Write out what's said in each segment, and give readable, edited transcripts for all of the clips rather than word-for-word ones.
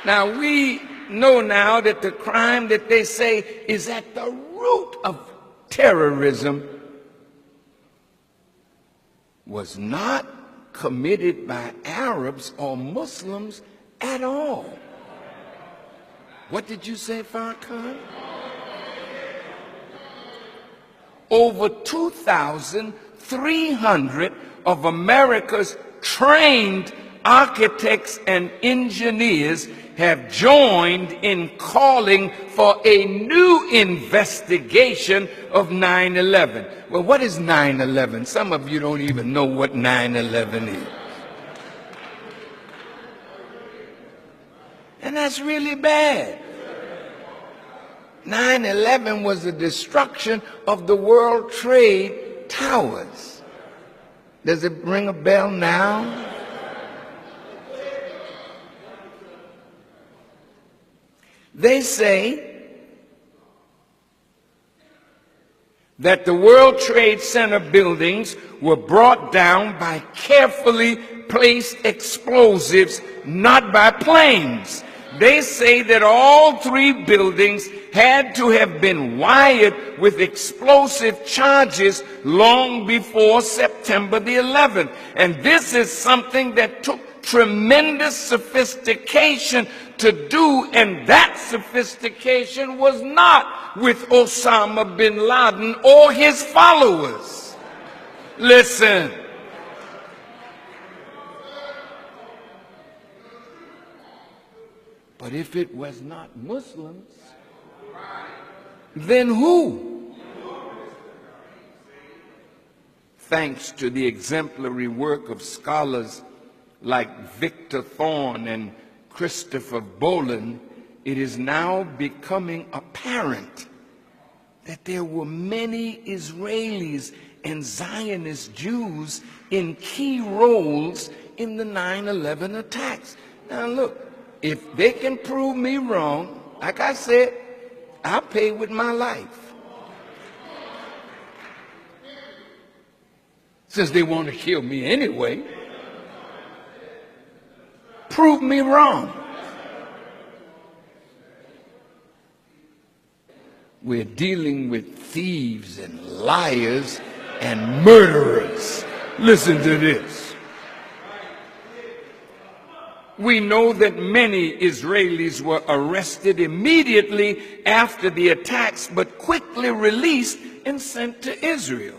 Now, we know now that the crime that they say is at the root of terrorism was not committed by Arabs or Muslims at all. What did you say, Farrakhan? Over 2,300 of America's trained architects and engineers have joined in calling for a new investigation of 9/11. Well, what is 9/11? Some of you don't even know what 9/11 is. And that's really bad. 9/11 was the destruction of the World Trade Towers. Does it ring a bell now? They say that the World Trade Center buildings were brought down by carefully placed explosives, not by planes. They say that all three buildings had to have been wired with explosive charges long before September the 11th. And this is something that took tremendous sophistication to do, and that sophistication was not with Osama bin Laden or his followers. Listen. But if it was not Muslims, then who? Thanks to the exemplary work of scholars like Victor Thorne and Christopher Boland, it is now becoming apparent that there were many Israelis and Zionist Jews in key roles in the 9/11 attacks. Now look, if they can prove me wrong, like I said, I'll pay with my life. Since they want to kill me anyway, prove me wrong. We're dealing with thieves and liars and murderers. Listen to this. We know that many Israelis were arrested immediately after the attacks, but quickly released and sent to Israel.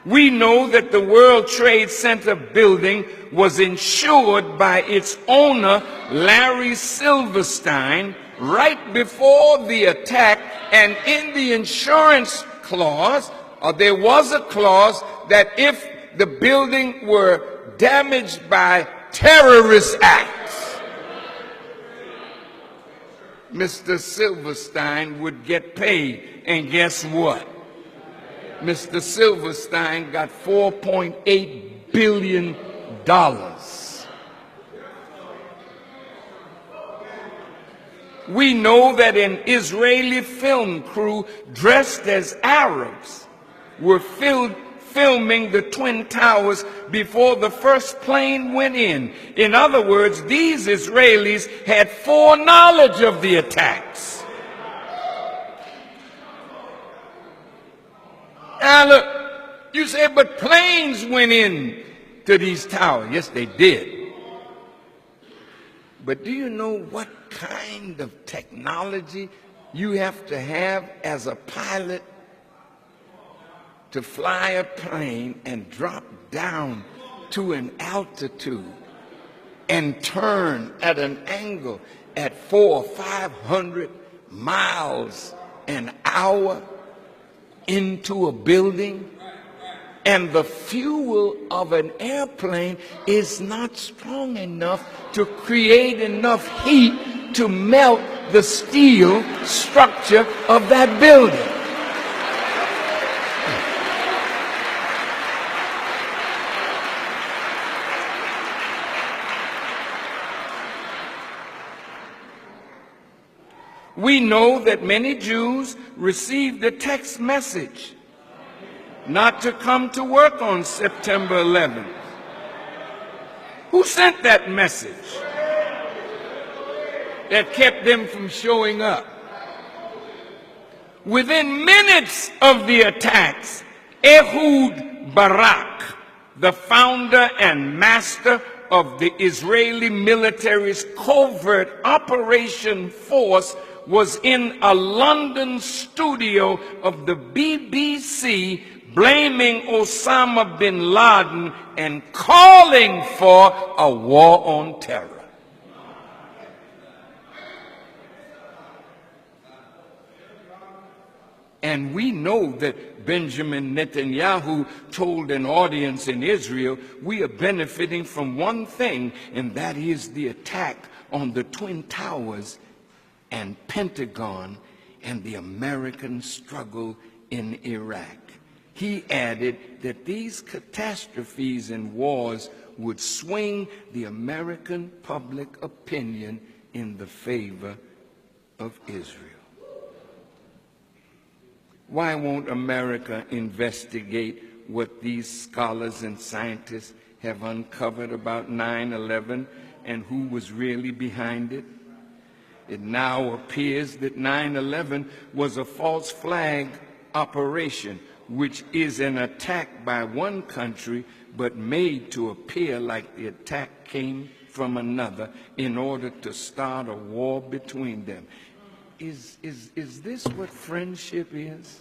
We know that the World Trade Center building was insured by its owner, Larry Silverstein, right before the attack, and in the insurance clause, there was a clause that if the building were damaged by terrorist acts, Mr. Silverstein would get paid. And guess what? Mr. Silverstein got $4.8 billion. We know that an Israeli film crew dressed as Arabs were filming the Twin Towers before the first plane went in. In other words, these Israelis had foreknowledge of the attacks. Now look, you say, but planes went in to these towers. Yes, they did. But do you know what kind of technology you have to have as a pilot to fly a plane and drop down to an altitude and turn at an angle at 400 or 500 miles an hour into a building? And the fuel of an airplane is not strong enough to create enough heat to melt the steel structure of that building. We know that many Jews received a text message not to come to work on September 11th. Who sent that message? that kept them from showing up. Within minutes of the attacks, Ehud Barak, the founder and master of the Israeli military's covert operation force, was in a London studio of the BBC blaming Osama bin Laden and calling for a war on terror. And we know that Benjamin Netanyahu told an audience in Israel, we are benefiting from one thing, and that is the attack on the Twin Towers and Pentagon and the American struggle in Iraq. He added that these catastrophes and wars would swing the American public opinion in the favor of Israel. Why won't America investigate what these scholars and scientists have uncovered about 9/11 and who was really behind it? It now appears that 9/11 was a false flag operation, which is an attack by one country but made to appear like the attack came from another in order to start a war between them. Is this what friendship is?